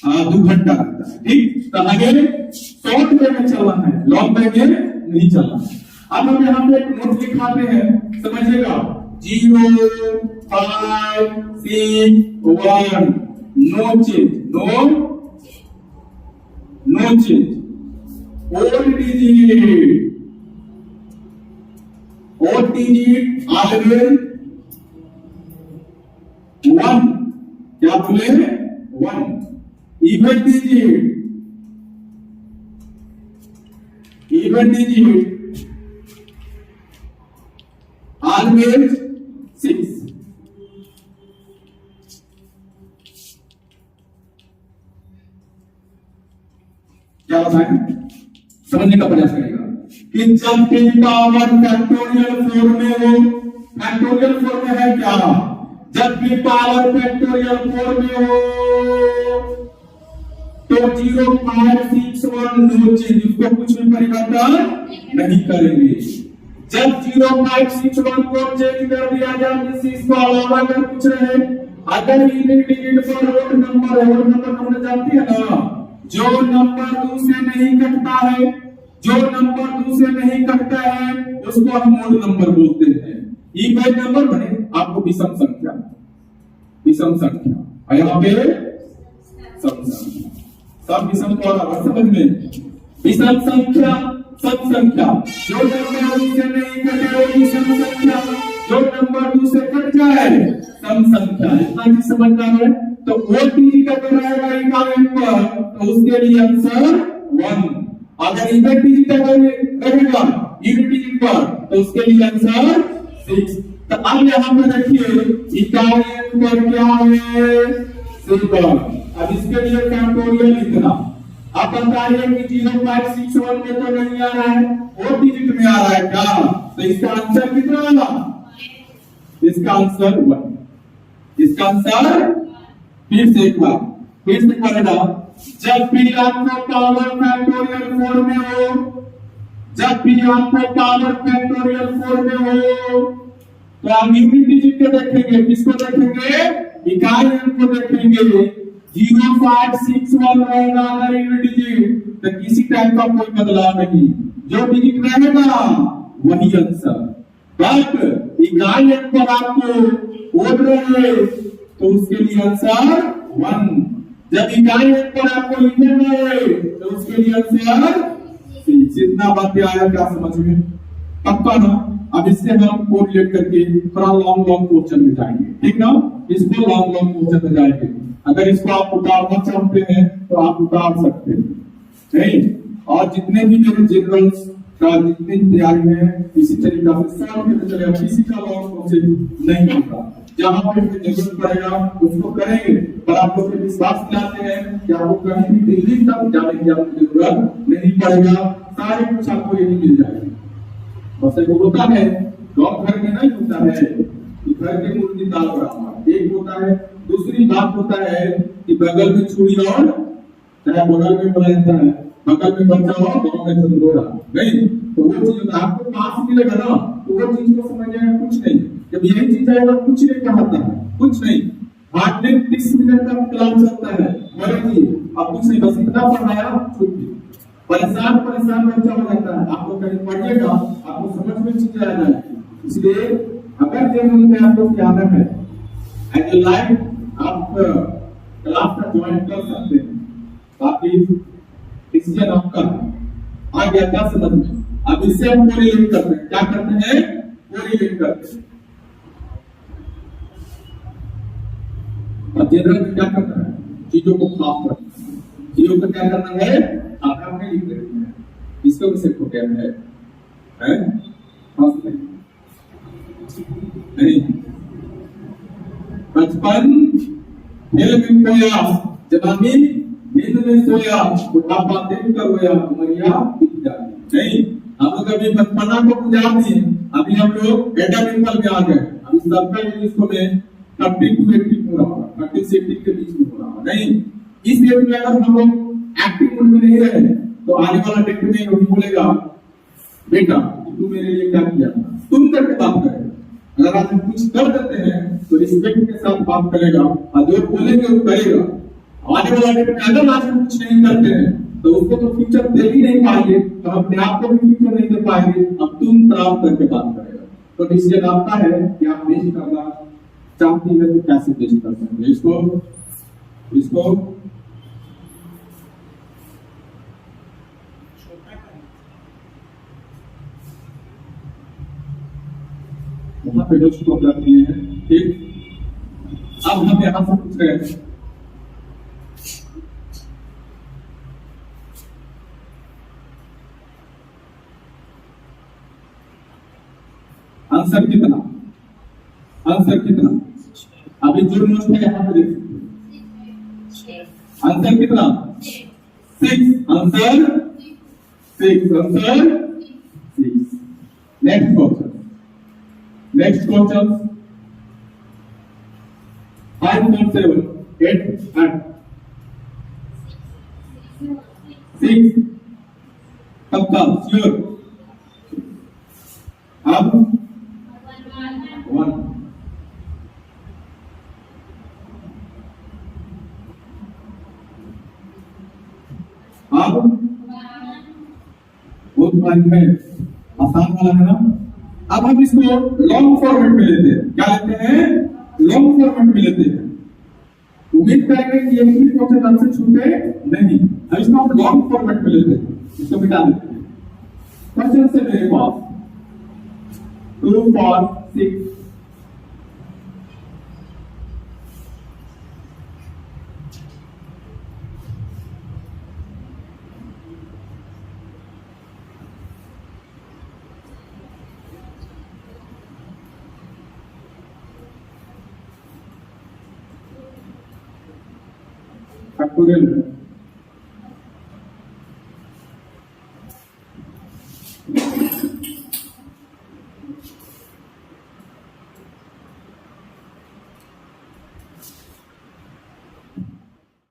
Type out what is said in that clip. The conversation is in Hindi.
2 घंटा लगता है। ठीक, तो आगे शॉर्ट वे में चलना है, लॉन्ग वे में नहीं चलना है। अब हम यहाँ पे एक नोट लिखाते हैं, समझिएगा 0 5 6 1 no change, no change. odd digit always 1, क्या बोले 1। even digit always 6। क्या बताएं, समझने का प्रयास करेगा कि जब p पावर फैक्टोरियल 4 में हो, फैक्टोरियल 4 में है क्या, जब p पावर फैक्टोरियल 4 में हो तो 0 5 6 1 नो चेंज, उसको कुछ भी परिवर्तन नहीं करेंगे। जब 0 5 6 1 को चेंज कर दिया जाए, इसको अलावा अगर कुछ रहे, अगर यूनिट डिजिट पर रोड नंबर हमने जानती है ना, जो नंबर 2 से नहीं कटता है, जो नंबर 2 से नहीं कटता है उसको हम मोड नंबर बोलते हैं। इवन नंबर बने आपको विषम संख्या, विषम संख्या, और यहाँ पे सम संख्या, सब विषम को समझ में, विषम संख्या सम संख्या, जो नंबर 2 से नहीं कटे वो विषम संख्या, जो नंबर 2 से कट जाए सम संख्या। इतना चीज समझना है। तो वो डिजिट अगर रहेगा इकाई पर तो उसके लिए आंसर 1, अगर इवन डिजिट अगर रहेगा यूनिट डिजिट पर तो उसके लिए आंसर 6। तो अब यहाँ पर देखिए इकाई पर क्या है 6। अब इसके लिए फैक्टोरियल इतना, अब बताइए कि 0 5 6 1 में तो नहीं आ रहा है, वो डिजिट में आ रहा है क्या, तो इसका आंसर कितना आना, इसका आंसर 1। इसका आंसर फिर से एक बार पढ़ना, जब भी आपको पावर फैक्टोरियल 4 में हो, जब भी आपको पावर फैक्टोरियल 4 में हो तो आप यूनिट डिजिट को देखेंगे, किसको देखेंगे, इकाई अंक को देखेंगे। 0 5 6 1 रहेगा अगर यूनिट डिजिट तो किसी टाइप का कोई बदलाव नहीं, जो डिजिट रहेगा वही आंसर। बट इकाई अंक पर आपको ओड रहे तो उसके लिए आंसर 1, जब इकाई अंक पर आपको इवन रहे तो उसके लिए आंसर 6। जितना बातें आया क्या समझ में, पक्का ना। अब इससे हम कोरिलेट करके थोड़ा लॉन्ग क्वेश्चन में जाएंगे, ठीक ना, इसको लॉन्ग क्वेश्चन में जाएंगे। अगर इसको आप उतारना चाहते हैं तो आप उतार सकते हैं, नहीं। और जितने भी मेरे जनरल्स का जितनी तैयारी है इसी तरीका से सब में चलेगा, किसी का लॉन्ग क्वेश्चन नहीं होगा। जहां पे जरूरत पड़ेगा उसको करेंगे, पर आप लोग विश्वास दिलाते हैं कि आपको कहीं भी दिल्ली तक जाने की आपको जरूरत नहीं पड़ेगा, सारे कुछ आपको यही मिल जाएगा। बस एक होता है गाँव घर में नहीं होता है कि घर के मुर्गी दाल बराबर, एक होता है। दूसरी बात होता है कि बगल में चूड़ी और चाहे बगल में रहता है, बगल में बच्चा हो गाँव में चंदोरा नहीं, तो वो चीज आपको पास मिलेगा ना, तो वो चीज को समझ जाएगा कुछ नहीं। जब यही चीज आएगा कुछ नहीं कहता है, कुछ नहीं, 8 दिन 30 मिनट का क्लास चलता है, मरेगी अब कुछ नहीं, बस इतना पढ़ाया छुट्टी। परेशान बच्चा हो जाता है, आपको कहीं पढ़िएगा आपको समझ में चीज आ जाएगी। इसलिए अगर जनरल में आपको क्या है एज ए लाइफ आप क्लास का ज्वाइन कर सकते हैं, बाकी डिसीजन आपका आ गया क्या समझ में। अब इससे हम कोरिलेट करते हैं, क्या करते हैं, कोरिलेट करते हैं। अब जनरल में क्या करना है, चीजों को खास करना है, चीजों को क्या करना है, आपने लिख देना है, इसका भी सेट हो गया है नहीं। बचपन खेल में खोया, जवानी नींद में सोया, बुढ़ापा देखकर रोया, उमरिया बीत जाती नहीं। हम लोग अभी बचपना को गुजार दिए, अभी हम लोग एडामिकल में आ गए। अभी सबका इंग्लिश को में 30 to 80 हो रहा है, 30 से 80 के बीच में हो रहा है नहीं। इस एज में अगर हम लोग एक्टिव मोड में नहीं रहे तो आने वाला डेट में वही बोलेगा बेटा तू मेरे लिए क्या किया, तुम करके बात करेगा। अगर आप कुछ कर देते हैं तो रिस्पेक्ट के साथ बात करेगा, और जो बोलेंगे वो करेगा। आने वाला डेट में अगर आज हम कुछ नहीं करते हैं तो उसको तो फ्यूचर दे ही नहीं पाएंगे, तो हम अपने आप को भी फ्यूचर नहीं दे पाएंगे। अब तुम तराम करके बात करेगा तो डिसीजन आपका है कि आप बेच करना चाहती है तो कैसे बेच कर सकते हैं। इसको वहां पे जो स्टॉप रखनी है, ठीक। अब हम यहां से पूछ रहे हैं आंसर कितना, आंसर कितना। अभी जो नोट है यहां पे देख सकते हैं आंसर कितना 6, answer 6, answer 6। Next question, next question 5 4 7 8 8 6 पक्का श्योर। अब 1 अब बहुत मान है, आसान वाला है ना। अब हम इसको लॉन्ग फॉर्मेट में लेते हैं, क्या लेते हैं, लॉन्ग फॉर्मेट में लेते हैं। उम्मीद करेंगे कि ये भी क्वेश्चन हमसे छूटे नहीं। अब इसको हम लॉन्ग फॉर्मेट में लेते हैं, इसको मिटा देते हैं। क्वेश्चन से मेरे पास 2 4 6 फैक्टोरियल